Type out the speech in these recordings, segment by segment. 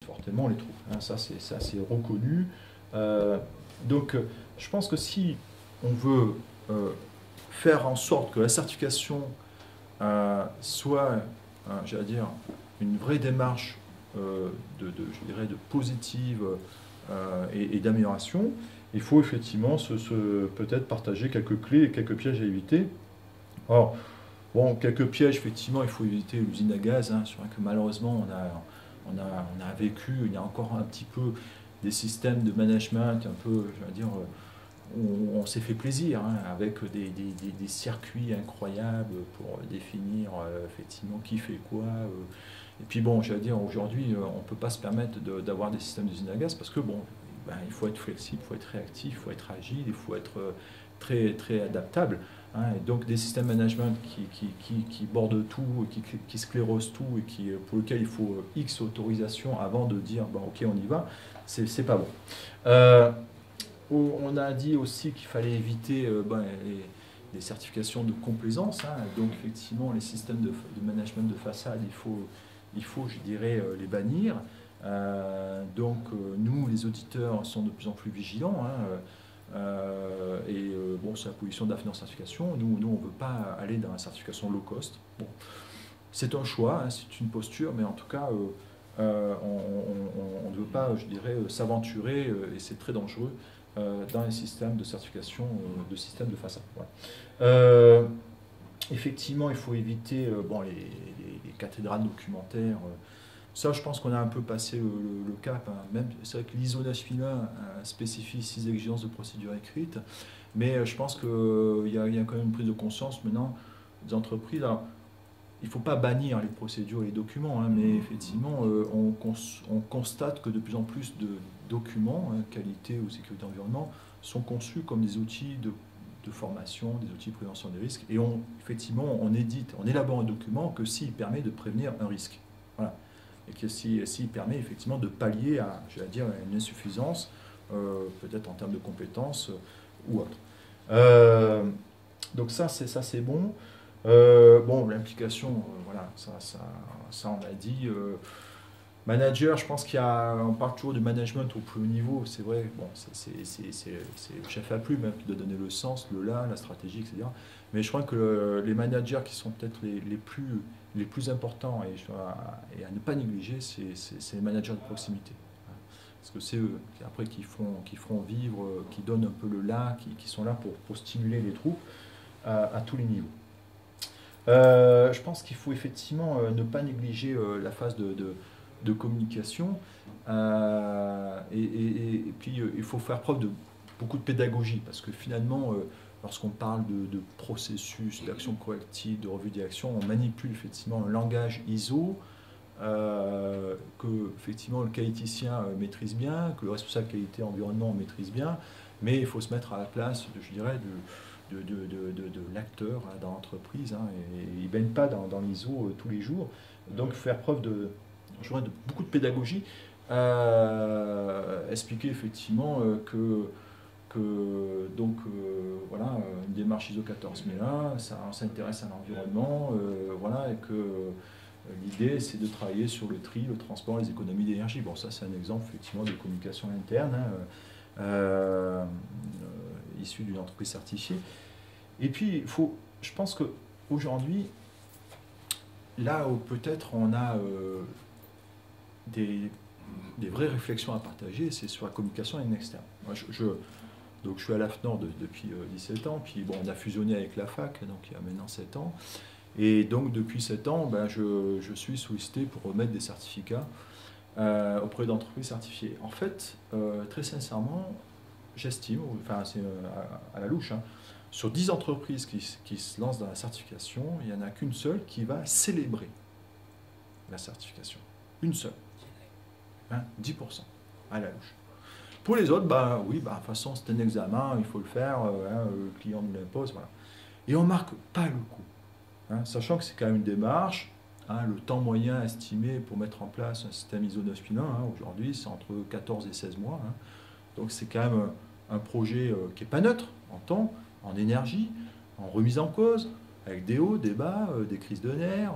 fortement les troubles. Hein, ça, c'est reconnu. Donc, je pense que si on veut faire en sorte que la certification soit, j'allais dire, une vraie démarche je dirais, de positive et d'amélioration, il faut effectivement peut-être partager quelques clés et quelques pièges à éviter. Or, bon, quelques pièges, effectivement, il faut éviter l'usine à gaz. Hein. C'est vrai que malheureusement, on a vécu, il y a encore un petit peu des systèmes de management, un peu, je vais dire, où on s'est fait plaisir, hein, avec des circuits incroyables pour définir effectivement qui fait quoi. Et puis bon, j'allais dire, aujourd'hui, on ne peut pas se permettre d'avoir des systèmes d'usine à gaz parce que bon, ben, il faut être flexible, il faut être réactif, il faut être agile, il faut être très, très adaptable. Hein, et donc des systèmes de management qui bordent tout, qui sclérosent tout et pour lequel il faut X autorisation avant de dire bon, ok, on y va, c'est pas bon. On a dit aussi qu'il fallait éviter les certifications de complaisance. Hein, donc effectivement, les systèmes de management de façade, il faut je dirais, les bannir. Nous, les auditeurs, sont de plus en plus vigilants. Hein, bon, c'est la position d'Afnor Certification. Nous, on ne veut pas aller dans la certification low cost. Bon, c'est un choix, hein, c'est une posture, mais en tout cas, on ne veut pas, je dirais, s'aventurer, et c'est très dangereux, dans les systèmes de certification de systèmes de façade. Voilà. Effectivement, il faut éviter les cathédrales documentaires. Ça, je pense qu'on a un peu passé le cap. Hein. Même, c'est vrai que l'ISO 9001 spécifie 6 exigences de procédure écrite, mais je pense qu'il y a quand même une prise de conscience maintenant des entreprises. Alors, il ne faut pas bannir les procédures et les documents, hein, mais effectivement, on constate que de plus en plus de documents, hein, qualité ou sécurité environnement, sont conçus comme des outils de formation, des outils de prévention des risques. Et effectivement, on élabore un document que s'il permet de prévenir un risque. Voilà. Et que s'il permet effectivement de pallier à, je vais dire, une insuffisance, peut-être en termes de compétences ou autre. Donc ça, c'est bon. Bon, l'implication, voilà, ça on a dit. Manager, je pense on parle toujours de management au plus haut niveau, c'est vrai, bon, c'est le chef à plume, hein, qui doit donner le sens, le là, la stratégie, etc. Mais je crois que les managers qui sont peut-être les plus importants et à ne pas négliger, c'est les managers de proximité. Parce que c'est eux, après, qui feront vivre, qui donnent un peu le là, qui sont là pour stimuler les troupes à tous les niveaux. Je pense qu'il faut effectivement ne pas négliger la phase de communication. Et puis, il faut faire preuve de beaucoup de pédagogie, parce que finalement, lorsqu'on parle de processus, d'action corrective, de revue d'action, on manipule effectivement un langage ISO que effectivement le qualiticien maîtrise bien, que le responsable qualité environnement maîtrise bien, mais il faut se mettre à la place, je dirais, de l'acteur, hein, dans l'entreprise, hein, et il ne baigne pas dans l'ISO tous les jours. Donc faire preuve de beaucoup de pédagogie, expliquer effectivement voilà, une démarche ISO 14001, ça s'intéresse à l'environnement, voilà, et que l'idée c'est de travailler sur le tri, le transport, les économies d'énergie. Bon, ça c'est un exemple effectivement de communication interne, hein, issu d'une entreprise certifiée. Et puis, je pense qu'aujourd'hui, là où peut-être on a des vraies réflexions à partager, c'est sur la communication en externe. Moi, donc je suis à l'AFNOR depuis 17 ans, puis bon, on a fusionné avec la fac, donc il y a maintenant 7 ans. Et donc depuis 7 ans, ben, je suis sollicité pour remettre des certificats auprès d'entreprises certifiées. En fait, très sincèrement, j'estime, enfin c'est à la louche, hein, sur 10 entreprises qui se lancent dans la certification, il n'y en a qu'une seule qui va célébrer la certification. Une seule. Hein, 10% à la louche. Pour les autres, bah oui, bah, de toute façon c'est un examen, il faut le faire, hein, le client nous l'impose, voilà. Et on ne marque pas le coup. Hein, sachant que c'est quand même une démarche, hein, le temps moyen estimé pour mettre en place un système ISO 9001, hein, aujourd'hui, c'est entre 14 et 16 mois. Hein. Donc c'est quand même un projet qui n'est pas neutre en temps, en énergie, en remise en cause, avec des hauts, des bas, des crises de nerfs,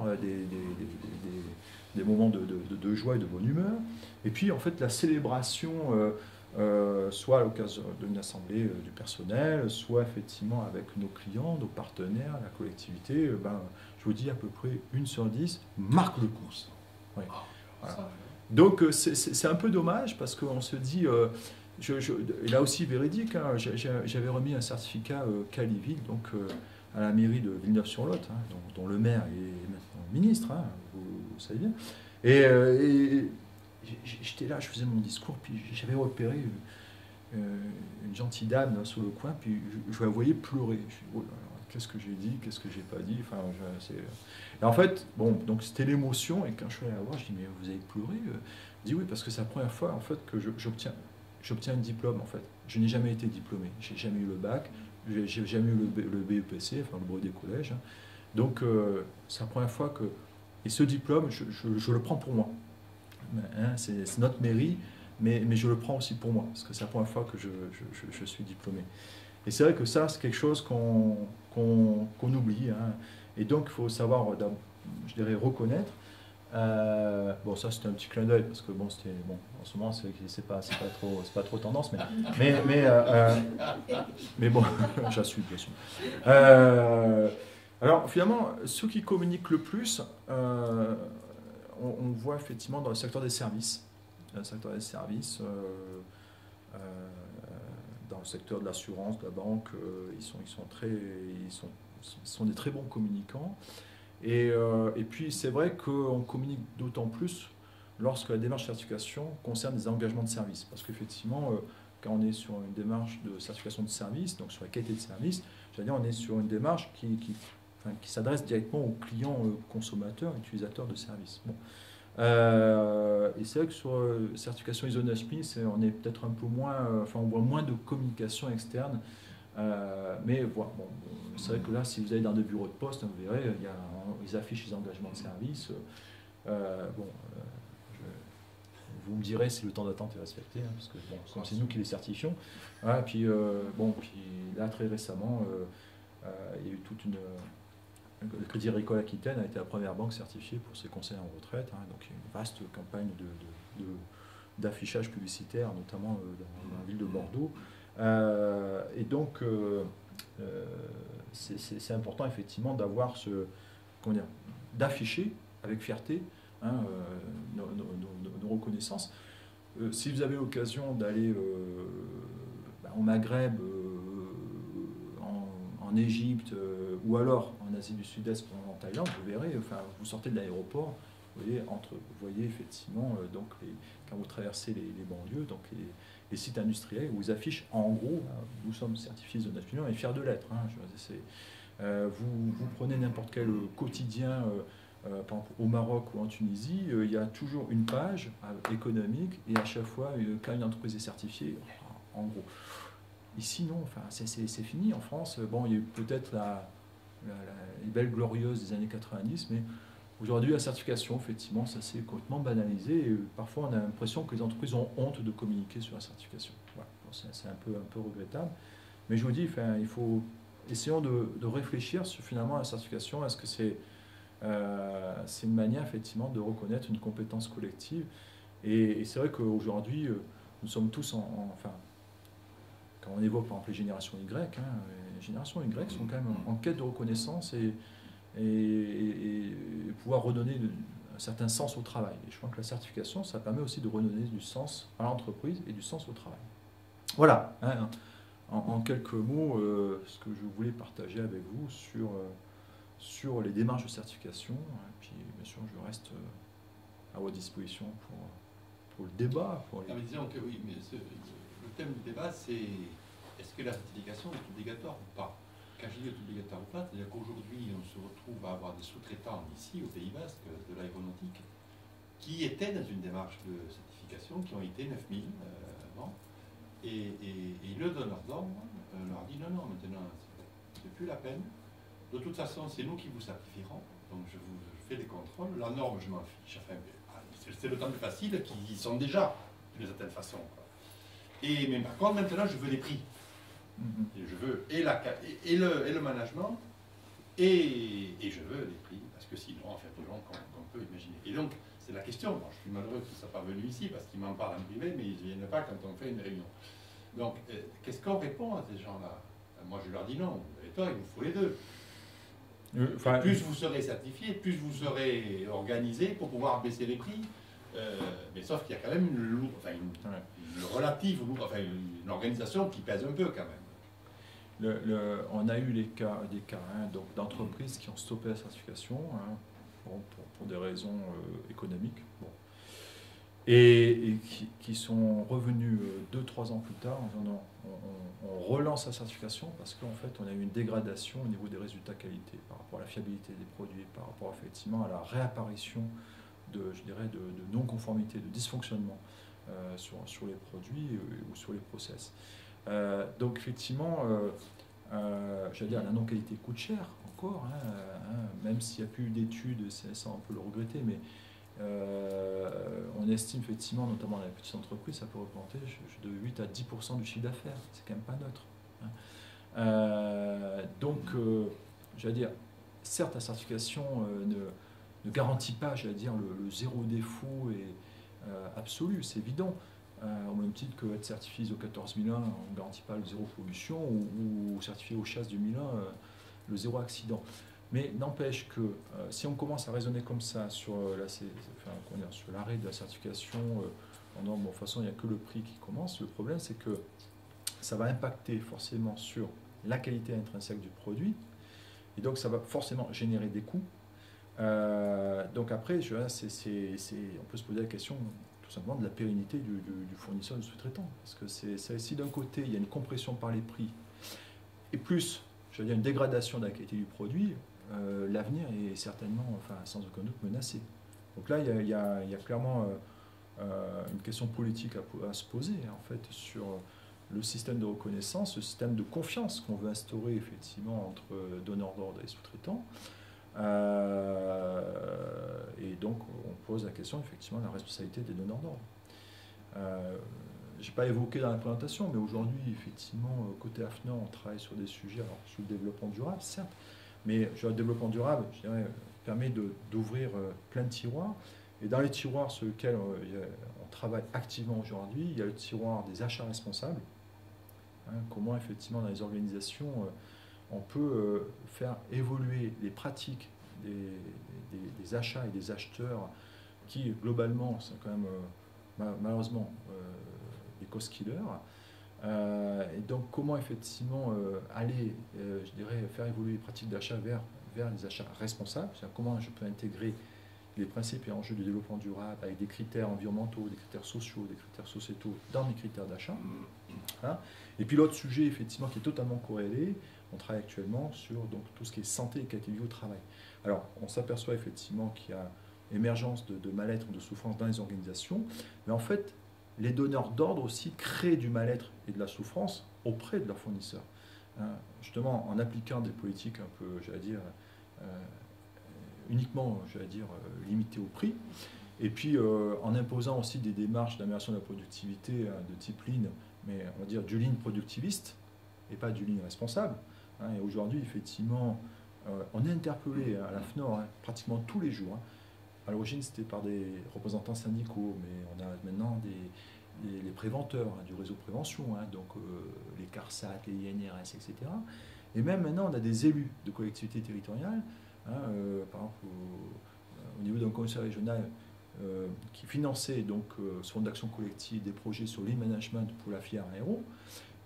des moments de joie et de bonne humeur. Et puis, en fait, la célébration, soit à l'occasion d'une assemblée du personnel, soit effectivement avec nos clients, nos partenaires, la collectivité, je vous dis à peu près 1 sur 10 marque le coup. Ouais. Voilà. Donc, c'est un peu dommage parce qu'on se dit... et là aussi véridique, hein, j'avais remis un certificat Caliville, donc à la mairie de Villeneuve-sur-Lot, hein, dont le maire est maintenant ministre, hein, vous savez bien. Et j'étais là, je faisais mon discours, puis j'avais repéré une gentille dame là, sur le coin, puis je la voyais pleurer. Je dis, oh là là, qu'est-ce que j'ai dit, qu'est-ce que j'ai pas dit, enfin, et en fait, bon, donc c'était l'émotion, et quand je suis allé la voir, je dis, mais vous avez pleuré? Je dis oui, parce que c'est la première fois en fait que j'obtiens un diplôme en fait. Je n'ai jamais été diplômé, j'ai jamais eu le bac, j'ai jamais eu le BEPC, enfin le brevet des collèges. Hein. Donc c'est la première fois que... Et ce diplôme, je le prends pour moi. Hein, c'est notre mairie, mais je le prends aussi pour moi, parce que c'est la première fois que je suis diplômé. Et c'est vrai que ça, c'est quelque chose qu'on oublie. Hein. Et donc il faut savoir, je dirais, reconnaître. Bon, ça c'était un petit clin d'œil parce que bon, c'était bon. En ce moment, c'est pas trop tendance, mais bon, j'assume bien sûr. Alors finalement, ceux qui communiquent le plus, on voit effectivement dans le secteur des services, dans le secteur des services, dans le secteur de l'assurance, de la banque, ils sont des très bons communicants. Et puis c'est vrai qu'on communique d'autant plus lorsque la démarche de certification concerne des engagements de service. Parce qu'effectivement, quand on est sur une démarche de certification de service, donc sur la qualité de service, c'est-à-dire on est sur une démarche qui s'adresse directement aux clients consommateurs, utilisateurs de services. Bon. Et c'est vrai que sur certification ISO 9000, on est peut-être un peu moins, on voit moins de communication externe. Mais voilà, bon, c'est vrai que là, si vous allez dans des bureaux de poste, vous verrez, ils affichent les engagements de service. Vous me direz si le temps d'attente est respecté, hein, parce que bon, c'est nous qui les certifions. Ouais, puis là, très récemment, il y a eu toute une... Le Crédit Agricole Aquitaine a été la première banque certifiée pour ses conseils en retraite. Hein, donc il y a une vaste campagne d'affichage publicitaire, notamment dans la ville de Bordeaux. Et donc, c'est important effectivement d'avoir d'afficher avec fierté hein, nos reconnaissances. Si vous avez l'occasion d'aller au Maghreb, en Égypte, ou alors en Asie du Sud-Est, en Thaïlande, vous verrez, vous sortez de l'aéroport, vous voyez effectivement, quand vous traversez les banlieues, donc les sites industriels où ils affichent en gros, nous sommes certifiés ISO 9001 et fiers de l'être. Hein, vous prenez n'importe quel quotidien, par exemple au Maroc ou en Tunisie, il y a toujours une page économique et à chaque fois, quand une entreprise est certifiée, en gros. Ici, non, c'est fini en France. Bon, il y a eu peut-être les belles glorieuses des années 90, mais aujourd'hui, la certification, effectivement, ça s'est complètement banalisé. Et parfois, on a l'impression que les entreprises ont honte de communiquer sur la certification. Voilà. Bon, c'est un peu regrettable. Mais je vous dis, il faut essayons de réfléchir sur finalement la certification. Est-ce que c'est une manière, effectivement, de reconnaître une compétence collective? Et c'est vrai qu'aujourd'hui, nous sommes tous quand on évoque par exemple les générations Y, hein, les générations Y sont quand même en quête de reconnaissance et pouvoir redonner un certain sens au travail. Et je crois que la certification, ça permet aussi de redonner du sens à l'entreprise et du sens au travail. Voilà, hein, en quelques mots, ce que je voulais partager avec vous sur les démarches de certification. Et puis, bien sûr, je reste à votre disposition pour le débat. Mais disons que oui, mais le thème du débat, c'est est-ce que la certification est obligatoire ou pas? Quand je dis obligatoire ou pas, c'est-à-dire qu'aujourd'hui, on se retrouve à avoir des sous-traitants ici, au Pays Basque, de l'aéronautique, qui étaient dans une démarche de certification, qui ont été 9000, et le donneur d'ordre leur dit non, maintenant, c'est plus la peine. De toute façon, c'est nous qui vous certifierons, donc je fais des contrôles, la norme, je m'en fiche. Enfin, c'est le temps plus facile qui y sont déjà, d'une certaine façon. Mais par contre, maintenant, je veux les prix. Et je veux le management et je veux les prix, parce que sinon, en fait, qu'on peut imaginer. Et donc, c'est la question. Moi, je suis malheureux qu'ils ne soient pas venus ici parce qu'ils m'en parlent en privé, mais ils ne viennent pas quand on fait une réunion. Donc, qu'est-ce qu'on répond à ces gens-là? Moi, je leur dis non. Et toi, il vous faut les deux. Plus vous serez certifié, plus vous serez organisé pour pouvoir baisser les prix. Mais sauf qu'il y a quand même une organisation qui pèse un peu quand même. On a eu des cas d'entreprises qui ont stoppé la certification pour des raisons économiques. Bon. Et qui sont revenus 2-3 ans plus tard en disant non, on relance la certification parce qu'en fait on a eu une dégradation au niveau des résultats qualité par rapport à la fiabilité des produits, par rapport effectivement à la réapparition de non-conformité, de dysfonctionnement sur les produits ou sur les process. Donc effectivement, j'allais dire, la non-qualité coûte cher encore, même s'il n'y a plus d'études, ça on peut le regretter, mais on estime effectivement, notamment dans les petites entreprises, ça peut représenter de 8 à 10% du chiffre d'affaires. C'est quand même pas neutre. Donc, j'allais dire, certes, la certification ne garantit pas, j'allais dire, le zéro défaut et absolu, c'est évident. Au même titre que être certifié ISO 14001, on ne garantit pas le zéro pollution, ou certifié au chasse 2001, le zéro accident. Mais n'empêche que si on commence à raisonner comme ça sur l'arrêt de la certification, de toute façon il n'y a que le prix qui commence, le problème c'est que ça va impacter forcément sur la qualité intrinsèque du produit, et donc ça va forcément générer des coûts. Donc après, on peut se poser la question tout simplement de la pérennité du fournisseur, du sous-traitant, parce que si d'un côté il y a une compression par les prix, et plus, je veux dire, une dégradation de la qualité du produit, l'avenir est certainement, sans aucun doute, menacé. Donc là, il y a clairement une question politique à se poser, en fait, sur le système de reconnaissance, le système de confiance qu'on veut instaurer, effectivement, entre donneurs d'ordre et sous-traitants. Et donc, on pose la question, effectivement, de la responsabilité des donneurs d'ordre. Je n'ai pas évoqué dans la présentation, mais aujourd'hui, effectivement, côté AFNOR, on travaille sur des sujets, alors sur le développement durable, certes, mais le développement durable, je dirais, permet d'ouvrir plein de tiroirs. Et dans les tiroirs sur lesquels on travaille activement aujourd'hui, il y a le tiroir des achats responsables. Comment, effectivement, dans les organisations, on peut faire évoluer les pratiques des achats et des acheteurs qui, globalement, sont quand même, malheureusement, des cost killers. Et donc, comment effectivement aller, je dirais, faire évoluer les pratiques d'achat vers les achats responsables, c'est-à-dire comment je peux intégrer les principes et enjeux du développement durable avec des critères environnementaux, des critères sociaux, des critères sociétaux dans mes critères d'achat. Et puis l'autre sujet, effectivement, qui est totalement corrélé, on travaille actuellement sur donc, tout ce qui est santé et qualité de vie au travail. Alors, on s'aperçoit effectivement qu'il y a émergence de mal-être, de souffrance dans les organisations, mais en fait, les donneurs d'ordre aussi créent du mal-être et de la souffrance auprès de leurs fournisseurs. Justement, en appliquant des politiques un peu, j'allais dire, uniquement, limitées au prix, et puis en imposant aussi des démarches d'amélioration de la productivité de type Lean, mais on va dire du Lean productiviste, et pas du Lean responsable. Et aujourd'hui, effectivement, on est interpellé à la FNOR pratiquement tous les jours. À l'origine, c'était par des représentants syndicaux, mais on a maintenant les préventeurs du réseau prévention, donc les CARSAT, les INRS, etc. Et même maintenant, on a des élus de collectivités territoriales, par exemple au niveau d'un conseil régional qui finançait donc ce fonds d'action collective des projets sur le management pour la filière aéro.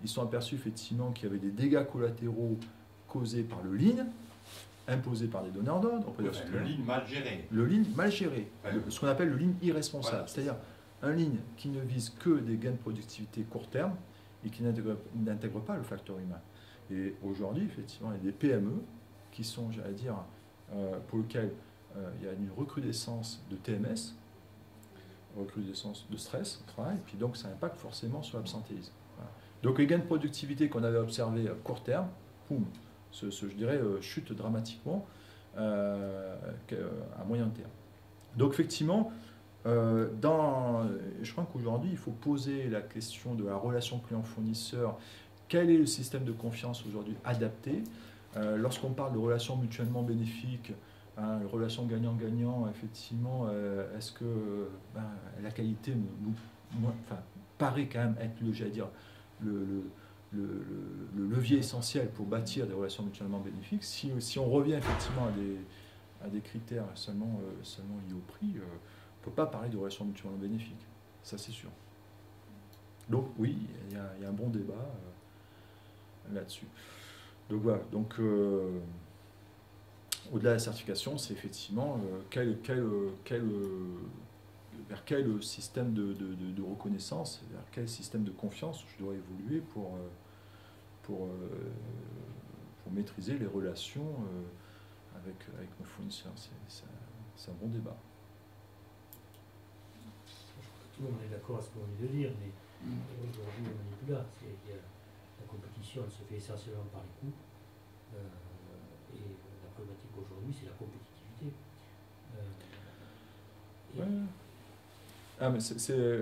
Ils sont aperçus effectivement qu'il y avait des dégâts collatéraux causés par le Lean, imposé par des donneurs d'ordre. Le Lean mal géré. Le Lean mal géré, ce qu'on appelle le Lean irresponsable, voilà. C'est-à-dire un Lean qui ne vise que des gains de productivité court terme et qui n'intègre pas le facteur humain. Et aujourd'hui, effectivement, il y a des PME qui sont, j'allais dire, pour lesquelles il y a une recrudescence de TMS, recrudescence de stress au travail, et puis donc ça impacte forcément sur l'absentéisme. Voilà. Donc les gains de productivité qu'on avait observés à court terme, boum, je dirais, chute dramatiquement à moyen terme. Donc effectivement, je crois qu'aujourd'hui, il faut poser la question de la relation client-fournisseur. Quel est le système de confiance aujourd'hui adapté? Lorsqu'on parle de relations mutuellement bénéfiques, hein, relation gagnant-gagnant, effectivement, est-ce que la qualité enfin, paraît quand même être, j'allais dire, le, le levier essentiel pour bâtir des relations mutuellement bénéfiques. Si on revient effectivement à des critères seulement liés au prix, on ne peut pas parler de relations mutuellement bénéfiques. Ça, c'est sûr. Donc, oui, il y a un bon débat là-dessus. Donc, voilà. Donc, au-delà de la certification, c'est effectivement vers quel système de reconnaissance, vers quel système de confiance je dois évoluer pour maîtriser les relations avec mes fournisseurs. C'est un bon débat. Tout le monde est d'accord à ce qu'on vient de dire, mais aujourd'hui, on n'est plus là. La compétition, elle se fait essentiellement par les coûts. Et la problématique aujourd'hui, c'est la compétitivité. Ah, mais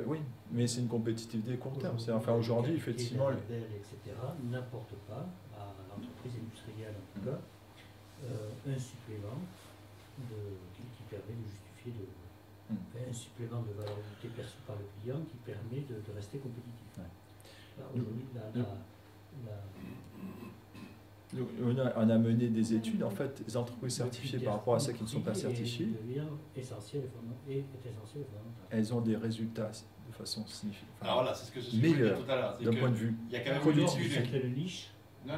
oui, mais c'est une compétitivité court terme. Enfin, aujourd'hui, effectivement. La label, etc., n'apporte pas à l'entreprise industrielle, en tout cas, un supplément qui permet de justifier un supplément de valeur ajoutée perçu par le client qui permet de rester compétitif. Ouais. Aujourd'hui, on a mené des études, en fait, les entreprises certifiées par rapport à celles qui ne sont pas certifiées, elles ont des résultats de façon significative. Alors là, c'est ce que je meilleur tout à l'heure. d'un point de vue il y a quand même productif. Une niche. Non.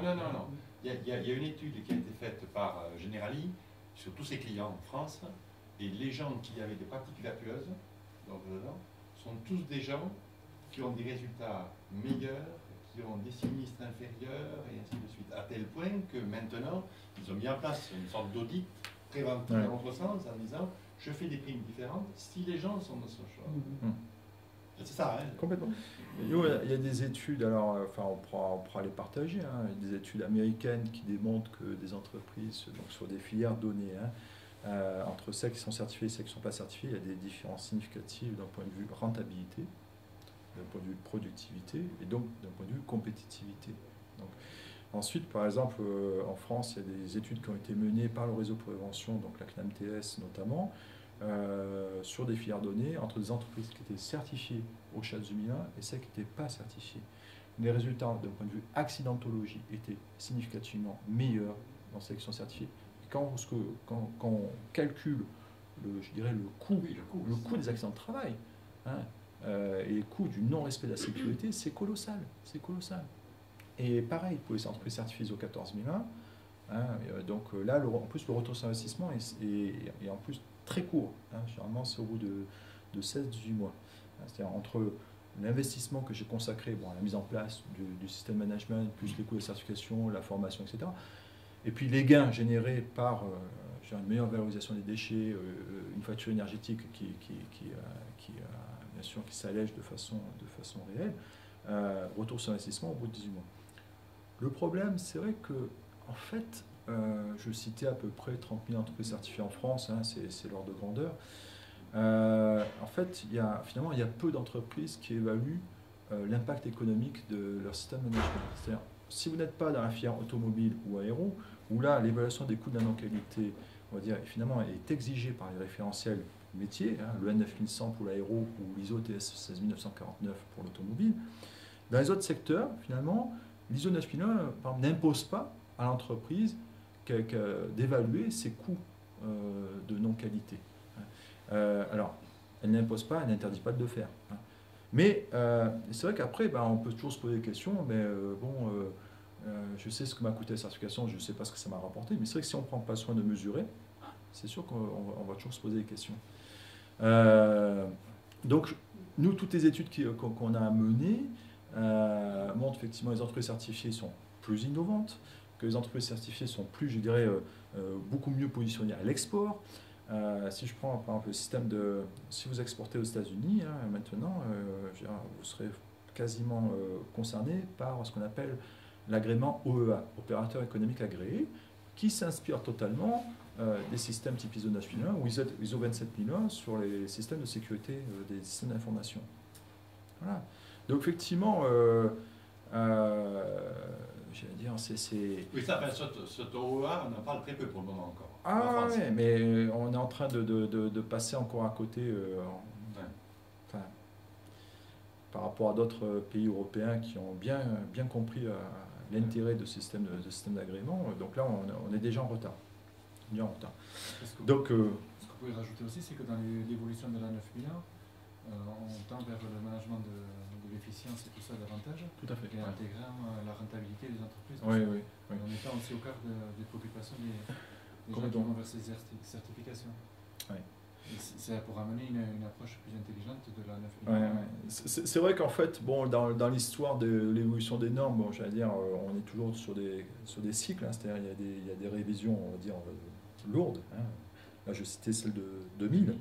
Il y a une étude qui a été faite par Generali sur tous ses clients en France, et les gens qui avaient des pratiques vertueuses sont tous des gens qui ont des résultats meilleurs, qui ont des sinistres inférieurs, et ainsi de suite. À tel point que maintenant, ils ont mis en place une sorte d'audit préventif dans l'autre sens, en disant, je fais des primes différentes si les gens sont dans ce choix. C'est ça, hein. Complètement. Il y a des études, alors, enfin, on pourra les partager, hein, des études américaines qui démontrent que des entreprises, donc sur des filières données, entre celles qui sont certifiées et celles qui ne sont pas certifiées, il y a des différences significatives d'un point de vue rentabilité, d'un point de vue productivité et donc d'un point de vue compétitivité. Donc, ensuite, par exemple, en France, il y a des études qui ont été menées par le réseau prévention, donc la CNAMTS notamment, sur des filières données entre des entreprises qui étaient certifiées au SHAS 2001 et celles qui n'étaient pas certifiées. Les résultats d'un point de vue accidentologie étaient significativement meilleurs dans celles qui sont certifiées. Et quand on calcule le coût des accidents de travail, et le coût du non-respect de la sécurité, c'est colossal. Et pareil pour les entreprises certifiées ISO 14001. Donc là, en plus, le retour sur investissement est en plus très court. Généralement, c'est au bout de 16-18 mois. C'est-à-dire entre l'investissement que j'ai consacré à la mise en place du système management, plus les coûts de certification, la formation, etc. Et puis les gains générés par une meilleure valorisation des déchets, une facture énergétique qui bien sûr, qui s'allège de façon réelle, retour sur investissement au bout de 18 mois. Le problème, c'est vrai que, en fait, je citais à peu près 30 000 entreprises certifiées en France, c'est l'ordre de grandeur. En fait, finalement, il y a peu d'entreprises qui évaluent l'impact économique de leur système de management. C'est-à-dire, si vous n'êtes pas dans la filière automobile ou aéro, où là, l'évaluation des coûts de la non-qualité, on va dire, finalement, est exigée par les référentiels métiers, le N9100 pour l'aéro ou l'ISO TS 16949 pour l'automobile. Dans les autres secteurs, finalement, l'ISO 9001 n'impose pas à l'entreprise d'évaluer ses coûts de non-qualité. Alors, elle n'impose pas, elle n'interdit pas de le faire. Mais c'est vrai qu'après, on peut toujours se poser des questions, mais je sais ce que m'a coûté la certification, je ne sais pas ce que ça m'a rapporté, mais c'est vrai que si on ne prend pas soin de mesurer, c'est sûr qu'on va toujours se poser des questions. Donc, nous, toutes les études qu'on a menées montrent effectivement que les entreprises certifiées sont plus innovantes, que les entreprises certifiées sont plus, je dirais, beaucoup mieux positionnées à l'export. Si je prends par exemple le système si vous exportez aux États-Unis, maintenant, vous serez quasiment concerné par ce qu'on appelle l'agrément OEA, opérateur économique agréé, qui s'inspire totalement des systèmes type ISO 9001 ou ISO 27001 sur les systèmes de sécurité des systèmes d'information. Voilà. Donc effectivement, j'allais dire, c'est... Oui, ça, ce OEA, on en parle très peu pour le moment encore. Ah France. ouais, mais on est en train de passer encore à côté enfin, par rapport à d'autres pays européens qui ont bien compris l'intérêt de ce système d'agrément. Donc là, on est déjà en retard. Déjà en retard. Donc, ce que vous pouvez rajouter aussi, c'est que dans l'évolution de la 9001, on tend vers le management de l'efficience et tout ça davantage, tout à fait. et intégrant la rentabilité des entreprises. Oui. En étant aussi au cœur des préoccupations des gens qui vont vers ces certifications. Oui. C'est pour amener une approche plus intelligente de la 9001. Ouais. C'est vrai qu'en fait, bon, dans l'histoire de l'évolution des normes, bon, j'allais dire, on est toujours sur des cycles, hein, c'est-à-dire il y a des révisions, on va dire, lourdes. Hein. Là, je citais celle de 2000.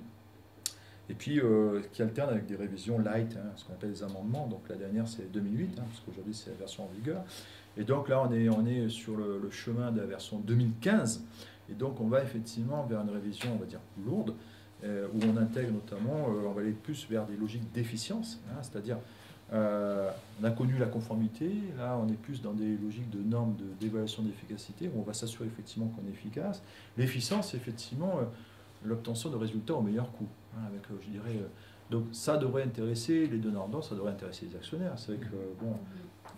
Et puis, qui alterne avec des révisions light, hein, ce qu'on appelle les amendements. Donc la dernière, c'est 2008, hein, parce qu'aujourd'hui, c'est la version en vigueur. Et donc là, on est sur le chemin de la version 2015. Et donc, on va effectivement vers une révision, on va dire, lourde, où on intègre notamment, on va aller plus vers des logiques d'efficience, hein, c'est-à-dire, on a connu la conformité, là, on est plus dans des logiques de normes d'évaluation d'efficacité, où on va s'assurer effectivement qu'on est efficace. L'efficience, c'est effectivement l'obtention de résultats au meilleur coût. Hein, avec, je dirais, donc ça devrait intéresser les donneurs d'ordre, ça devrait intéresser les actionnaires. C'est vrai que bon,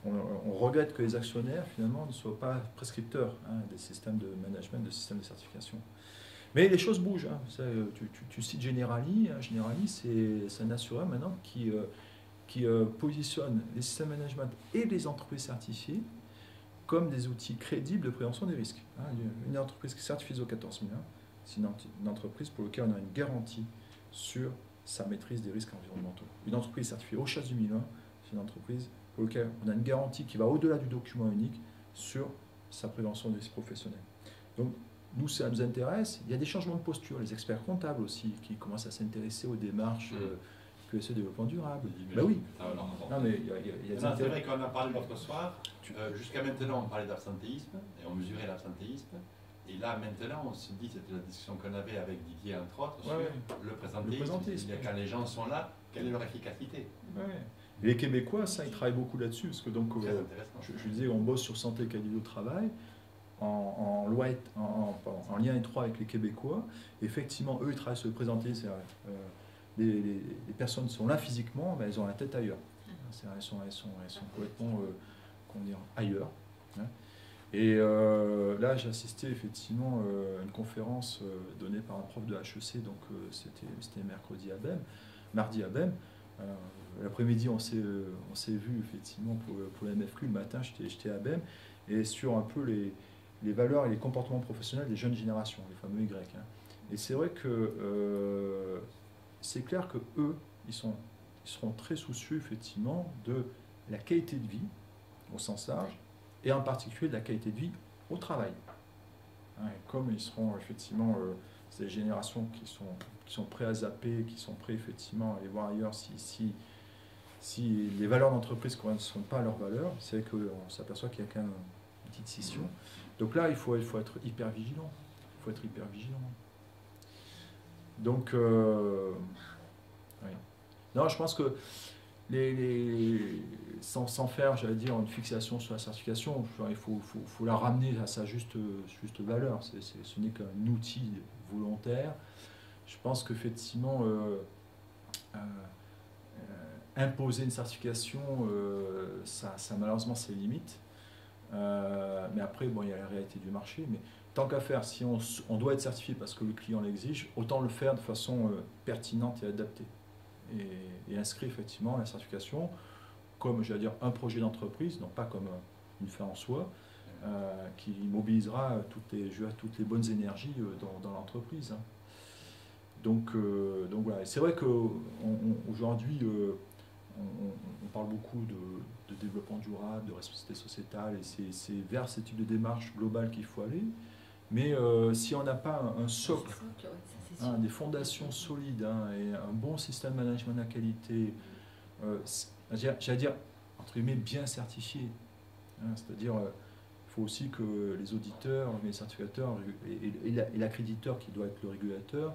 on regrette que les actionnaires finalement ne soient pas prescripteurs, hein, des systèmes de management, de systèmes de certification. Mais les choses bougent. Hein. Ça, tu cites Generali. Generali, c'est un assureur maintenant qui positionne les systèmes de management et les entreprises certifiées comme des outils crédibles de prévention des risques. Hein. Une entreprise qui certifie ISO 14001, c'est une entreprise pour laquelle on a une garantie sur sa maîtrise des risques environnementaux. Une entreprise certifiée OSHA 2001, c'est une entreprise pour laquelle on a une garantie qui va au-delà du document unique sur sa prévention des risques professionnels. Donc, nous, ça nous intéresse. Il y a des changements de posture. Les experts comptables aussi, qui commencent à s'intéresser aux démarches QSE développement durable. Ben oui. Non, mais il y a des c'est vrai qu'on a parlé l'autre soir. Jusqu'à maintenant, on parlait d'absentéisme et on mesurait l'absentéisme. Et là, maintenant, on se dit, c'était la discussion qu'on avait avec Didier, entre autres, sur le présentéisme. Quand les gens sont là, quelle est leur efficacité? Et les Québécois, ça, ils travaillent beaucoup là-dessus. Parce que donc, je disais, on bosse sur santé et qualité au travail. En lien étroit avec les Québécois. Effectivement, eux, ils travaillent sur le présentéisme. Les personnes sont là physiquement, mais elles ont la tête ailleurs. Elles sont complètement ailleurs. Hein. Et là, j'ai assisté effectivement à une conférence donnée par un prof de HEC, donc c'était mardi à BEM. L'après-midi, on s'est vu effectivement pour la MFQ. Le matin, j'étais à BEM, et sur un peu les valeurs et les comportements professionnels des jeunes générations, les fameux Y. Hein. Et c'est vrai que c'est clair que eux, ils seront très soucieux effectivement de la qualité de vie au sens large, et en particulier de la qualité de vie au travail. Hein, comme ils seront effectivement ces générations qui sont prêts à zapper, qui sont prêts effectivement à aller voir ailleurs si les valeurs d'entreprise ne correspondent pas à leurs valeurs, c'est vrai qu'on s'aperçoit qu'il y a quand même une petite scission. Donc là, il faut être hyper vigilant. Donc, oui. Non, je pense que sans faire, j'allais dire, une fixation sur la certification, il faut la ramener à sa juste valeur. Ce n'est qu'un outil volontaire. Je pense qu'effectivement, imposer une certification, ça malheureusement ses limites. Mais après, bon, il y a la réalité du marché. Mais tant qu'à faire, si on doit être certifié parce que le client l'exige, autant le faire de façon pertinente et adaptée. Et inscrire effectivement la certification comme, j'allais dire, un projet d'entreprise, non pas comme une fin en soi, qui mobilisera toutes les bonnes énergies dans l'entreprise. Hein. Donc voilà. C'est vrai qu'aujourd'hui, on parle beaucoup de développement durable, de responsabilité sociétale, et c'est vers ce type de démarche globale qu'il faut aller. Mais si on n'a pas un socle, des fondations solides, et un bon système de management de la qualité, j'allais dire, entre guillemets, bien certifié. C'est-à-dire, il faut aussi que les auditeurs, les certificateurs et l'accréditeur qui doit être le régulateur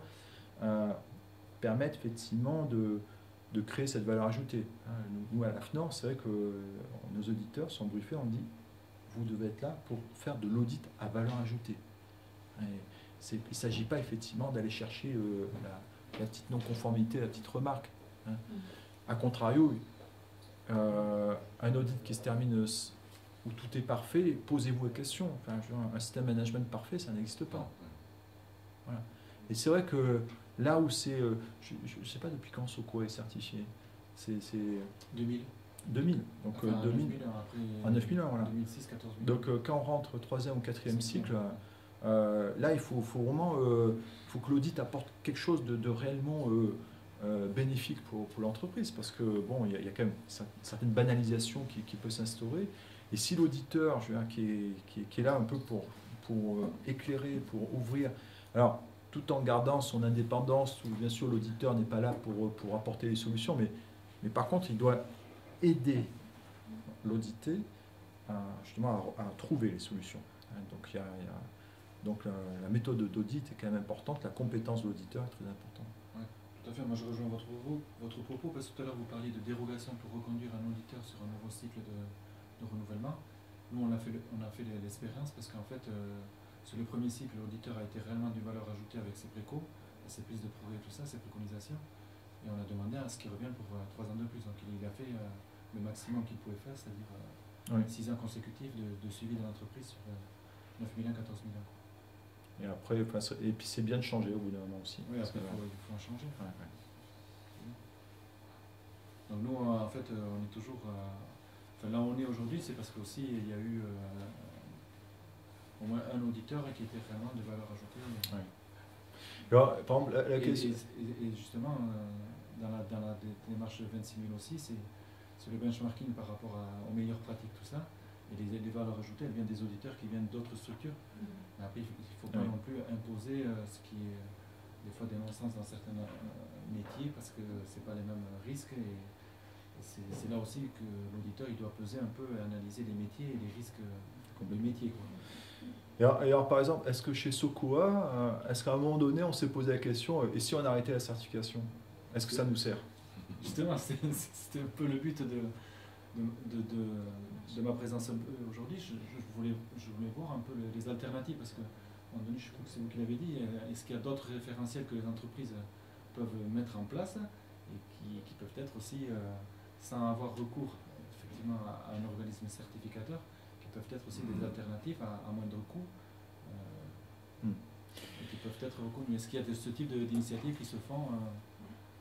permettent effectivement de créer cette valeur ajoutée. Nous, à la FNOR, c'est vrai que nos auditeurs sont briefés, on dit, vous devez être là pour faire de l'audit à valeur ajoutée. Il ne s'agit pas effectivement d'aller chercher la petite non-conformité, la petite remarque. Hein. A contrario, un audit qui se termine où tout est parfait, posez-vous la question. Enfin, un système de management parfait, ça n'existe pas. Voilà. Et c'est vrai que là où c'est... je ne sais pas depuis quand Soko est certifié. C'est 2000. 2000. Donc Enfin, 2000. En 9001, voilà. 2006, 14 000. Donc quand on rentre 3e ou 4e cycle, là il faut vraiment faut que l'audit apporte quelque chose de réellement bénéfique pour l'entreprise, parce que bon, il y a quand même une certaine banalisation qui peut s'instaurer. Et si l'auditeur, qui est là un peu pour éclairer, pour ouvrir, alors tout en gardant son indépendance, où bien sûr l'auditeur n'est pas là pour apporter les solutions, mais par contre il doit aider l'audité justement à trouver les solutions. Donc, donc la méthode d'audit est quand même importante, la compétence de l'auditeur est très importante. Ouais, tout à fait, moi je rejoins votre propos, parce que tout à l'heure vous parliez de dérogation pour reconduire un auditeur sur un nouveau cycle de renouvellement. Nous on a fait l'expérience parce qu'en fait sur le premier cycle l'auditeur a été réellement d'une valeur ajoutée avec ses précaux, ses prises de progrès, tout ça, ses préconisations, et on a demandé à ce qu'il revienne pour 3 ans de plus. Donc il a fait le maximum qu'il pouvait faire, c'est-à-dire 6 ans consécutifs de suivi de l'entreprise sur 9 000 ans, 14 000 ans. Et après, et puis c'est bien de changer au bout d'un moment aussi. Oui, après il faut en changer. Ouais. Donc nous, en fait, on est toujours... Enfin, là où on est aujourd'hui, c'est parce qu'aussi il y a eu au moins un auditeur qui était vraiment de valeur ajoutée. Ouais. Alors, par exemple, la question... Et justement, dans la démarche 26 000 aussi, c'est le benchmarking par rapport aux meilleures pratiques, tout ça. Et les valeurs ajoutées, elles viennent des auditeurs qui viennent d'autres structures. Mais après, il ne faut pas non plus imposer ce qui est des fois des non-sens dans certains métiers, parce que ce n'est pas les mêmes risques. Et c'est là aussi que l'auditeur il doit peser un peu et analyser les métiers et les risques des métiers. Quoi. Et alors, par exemple, est-ce que chez Sokoa, est-ce qu'à un moment donné, on s'est posé la question, et si on arrêtait la certification, est-ce que ça nous sert? Justement, c'était un peu le but de ma présence aujourd'hui. Je voulais voir un peu les alternatives, parce que, à un moment donné, je crois que c'est vous qui l'avez dit, est-ce qu'il y a d'autres référentiels que les entreprises peuvent mettre en place et qui peuvent être aussi, sans avoir recours effectivement à un organisme certificateur, qui peuvent être aussi des alternatives à moindre coût et qui peuvent être reconnues. Est-ce qu'il y a ce type d'initiatives qui se font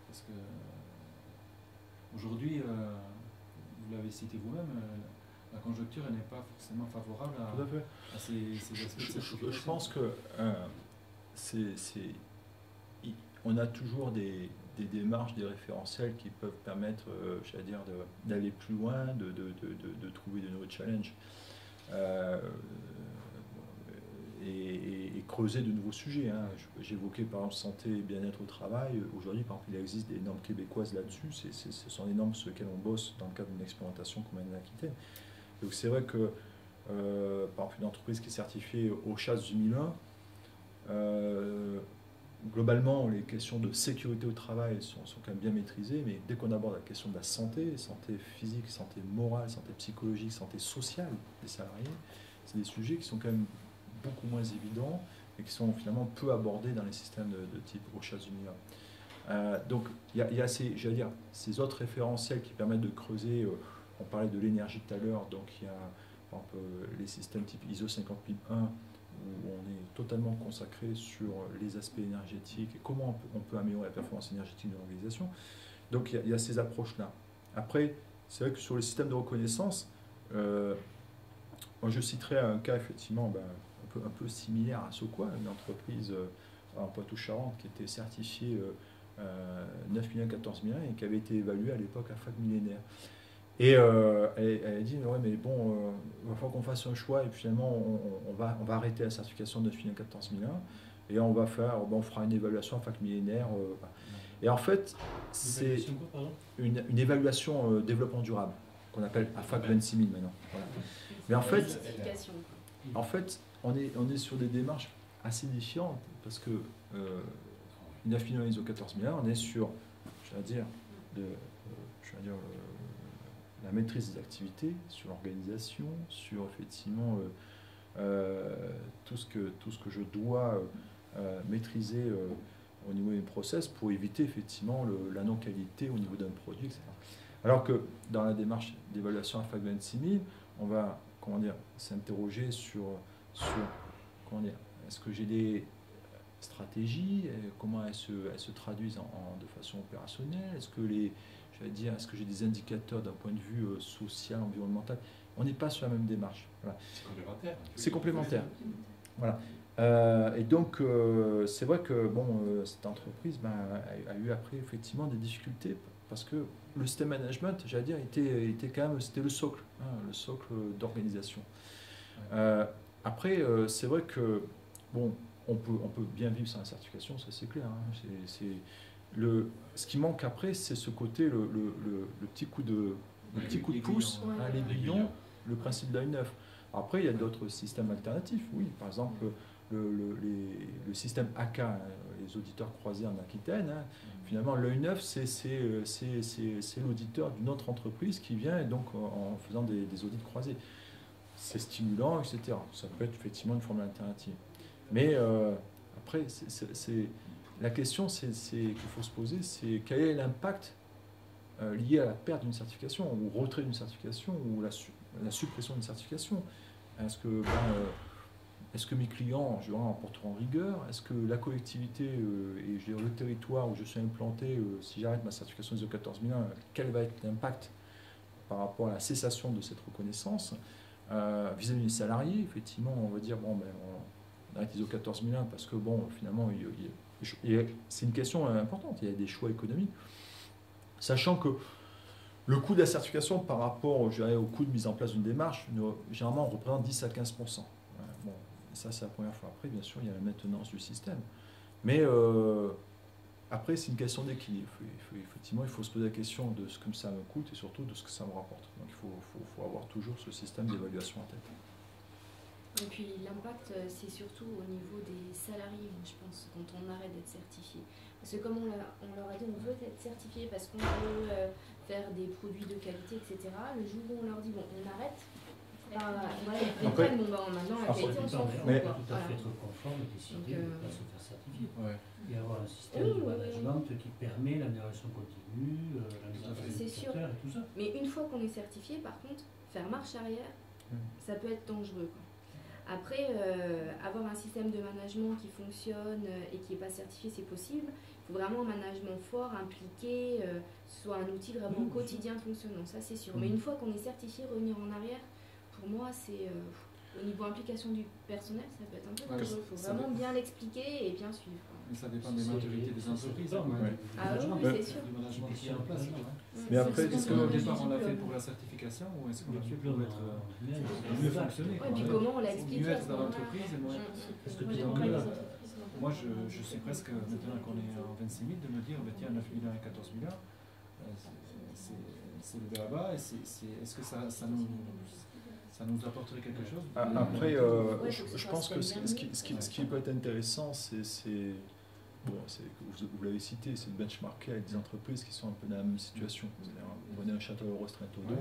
parce que aujourd'hui, vous l'avez cité vous-même, la conjoncture n'est pas forcément favorable à ces aspects de certification. Je pense que on a toujours des démarches, des référentiels qui peuvent permettre, j'allais dire, d'aller plus loin, de trouver de nouveaux challenges et creuser de nouveaux sujets. Hein. J'évoquais par exemple santé et bien-être au travail. Aujourd'hui, par exemple, il existe des normes québécoises là-dessus. Ce sont des normes sur lesquelles on bosse dans le cadre d'une expérimentation qu'on mène en Aquitaine. Donc c'est vrai que, par exemple, une entreprise qui est certifiée OSHA 2001, globalement, les questions de sécurité au travail sont quand même bien maîtrisées, mais dès qu'on aborde la question de la santé physique, santé morale, santé psychologique, santé sociale des salariés, c'est des sujets qui sont quand même beaucoup moins évidents et qui sont finalement peu abordés dans les systèmes de type OSHA 2001. Donc il y a ces autres référentiels qui permettent de creuser. On parlait de l'énergie tout à l'heure, donc il y a par exemple, les systèmes type ISO 50001 où on est totalement consacré sur les aspects énergétiques et comment on peut améliorer la performance énergétique de l'organisation. Donc il y a ces approches-là. Après, c'est vrai que sur les systèmes de reconnaissance, moi je citerai un cas effectivement un peu similaire à Sokoa, une entreprise en Poitou-Charentes qui était certifiée 9 000, 14 000 et qui avait été évaluée à l'époque à FAC millénaire. Et elle a dit, ouais, mais bon, il va falloir qu'on fasse un choix et finalement on va arrêter la certification de 9 000 14 000 et on fera une évaluation à FAC millénaire. Et en fait, c'est une évaluation développement durable qu'on appelle à FAC 26 000 maintenant. Voilà. Mais en fait, on est sur des démarches assez différentes parce que 9 000 ISO 14 000, on est sur, la maîtrise des activités, sur l'organisation, sur effectivement tout ce que je dois maîtriser au niveau des process pour éviter effectivement la non-qualité au niveau d'un produit, etc. Alors que dans la démarche d'évaluation AFAC 26000, on va s'interroger sur est-ce que j'ai des stratégies, comment elles se traduisent de façon opérationnelle, est-ce que j'ai des indicateurs d'un point de vue social, environnemental. On n'est pas sur la même démarche. Voilà. C'est complémentaire. C'est complémentaire. Voilà. Et donc, c'est vrai que cette entreprise a eu après effectivement des difficultés parce que le système management, j'allais dire, était quand même, c'était le socle d'organisation. Après, c'est vrai que on peut bien vivre sans la certification, ça c'est clair. Ce qui manque après, c'est ce côté, le petit coup de pouce, l'aiguillon, le principe d'œil neuf. Après, il y a d'autres systèmes alternatifs, oui. Par exemple, le système AK, les auditeurs croisés en Aquitaine, finalement, l'œil neuf, c'est l'auditeur d'une autre entreprise qui vient, et donc en faisant des audits croisés. C'est stimulant, etc. Ça peut être effectivement une formule alternative. Mais après, la question qu'il faut se poser, c'est quel est l'impact lié à la perte d'une certification, ou au retrait d'une certification, ou la suppression d'une certification. Est-ce que mes clients, je en porteront rigueur? Est-ce que la collectivité et le territoire où je suis implanté, si j'arrête ma certification ISO 14001, quel va être l'impact par rapport à la cessation de cette reconnaissance? Vis-à-vis des salariés, effectivement, on va dire, on arrête ISO 14001 parce que, finalement, c'est une question importante, il y a des choix économiques. Sachant que le coût de la certification par rapport au coût de mise en place d'une démarche, généralement, on représente 10 à 15%. Ça, c'est la première fois. Après, bien sûr, il y a la maintenance du système. Mais après, c'est une question d'équilibre. Effectivement, il faut se poser la question de ce que ça me coûte et surtout de ce que ça me rapporte. Donc, il faut avoir toujours ce système d'évaluation en tête. Et puis l'impact, c'est surtout au niveau des salariés, je pense, quand on arrête d'être certifié. Parce que comme on leur a dit, on veut être certifié parce qu'on veut faire des produits de qualité, etc. Le jour où on leur dit, on arrête, ils prennent, maintenant la qualité, on s'en fout. On peut tout à fait être conforme et décider de ne pas se faire certifier. Et avoir un système de management qui permet l'amélioration continue, la mise en place des indicateurs et tout ça. Mais une fois qu'on est certifié, par contre, faire marche arrière, ça peut être dangereux. Après, avoir un système de management qui fonctionne et qui n'est pas certifié, c'est possible. Il faut vraiment un management fort, impliqué, soit un outil vraiment quotidien de fonctionnement, ça c'est sûr. Mais une fois qu'on est certifié, revenir en arrière, pour moi, c'est au niveau implication du personnel, ça peut être un peu dangereux. Il faut vraiment bien l'expliquer et bien suivre. Mais ça dépend des maturités des entreprises. Ah oui, c'est sûr. Du management qui est en place. Mais après, est-ce qu'au départ on l'a fait pour la certification ou est-ce qu'on l'a fait pour être mieux fonctionner? Et puis comment on l'a expliqué? Mieux être dans l'entreprise et moins. Moi, je suis presque, maintenant qu'on est en 26 000, de me dire, tiens, 9 000 et 14 000, c'est le béaba, et est-ce que ça nous apporterait quelque chose? Après, je pense que ce qui peut être intéressant, vous l'avez cité, c'est de benchmarker avec des entreprises qui sont un peu dans la même situation. Vous prenez un Château Restreint au dos,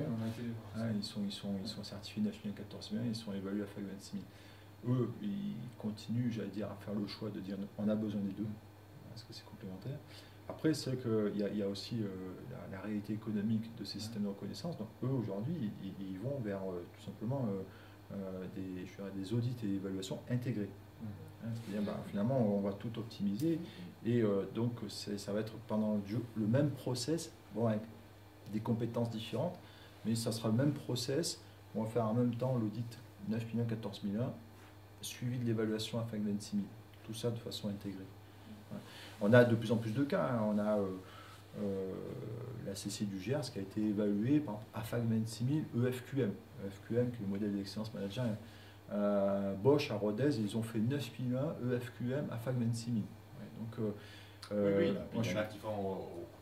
ils sont certifiés 9 000 et 14 000, ils sont évalués à FAC 26 000. Eux, ils continuent, j'allais dire, à faire le choix de dire on a besoin des deux, parce que c'est complémentaire. Après, c'est vrai qu'il y a aussi la réalité économique de ces systèmes de reconnaissance. Donc eux, aujourd'hui, ils vont vers tout simplement des audits et évaluations intégrés. C'est-à-dire, finalement, on va tout optimiser et donc ça va être pendant le même process, avec des compétences différentes, mais ça sera le même process. On va faire en même temps l'audit 9001, 14001, suivi de l'évaluation à FAC 26000. Tout ça de façon intégrée. On a de plus en plus de cas. On a la CC du Gers qui a été évaluée par AFAC 26000 EFQM. EFQM, qui est le modèle d'excellence managériale. Bosch à Rodez, ils ont fait 9001 EFQM AFAC 26000. Donc, il y en a qui font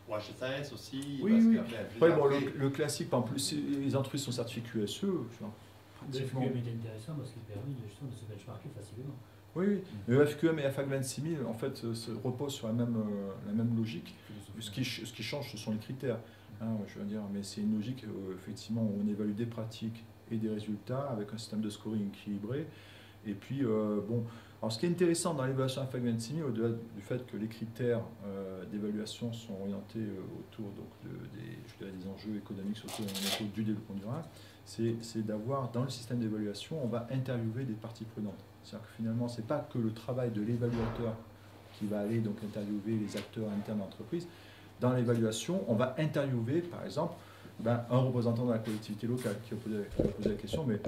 au HSS aussi. Oui. Après, le classique, en plus, les entreprises sont certifiées QSE. Le FQM est intéressant parce qu'il permet justement de se benchmarker facilement. Oui, le FQM et AFAC 26000 en fait reposent sur la même logique. Ce qui change, ce sont les critères. Je veux dire, mais c'est une logique effectivement où on évalue des pratiques et des résultats avec un système de scoring équilibré. Et puis Alors, ce qui est intéressant dans l'évaluation Impact 26 000, au-delà du fait que les critères d'évaluation sont orientés autour donc, des enjeux économiques, sociaux et environnementaux du développement durable, c'est d'avoir, dans le système d'évaluation, on va interviewer des parties prenantes. C'est-à-dire que finalement, ce n'est pas que le travail de l'évaluateur qui va aller donc interviewer les acteurs internes de l'entreprise. Dans l'évaluation, on va interviewer, par exemple, un représentant de la collectivité locale qui a posé la question, mais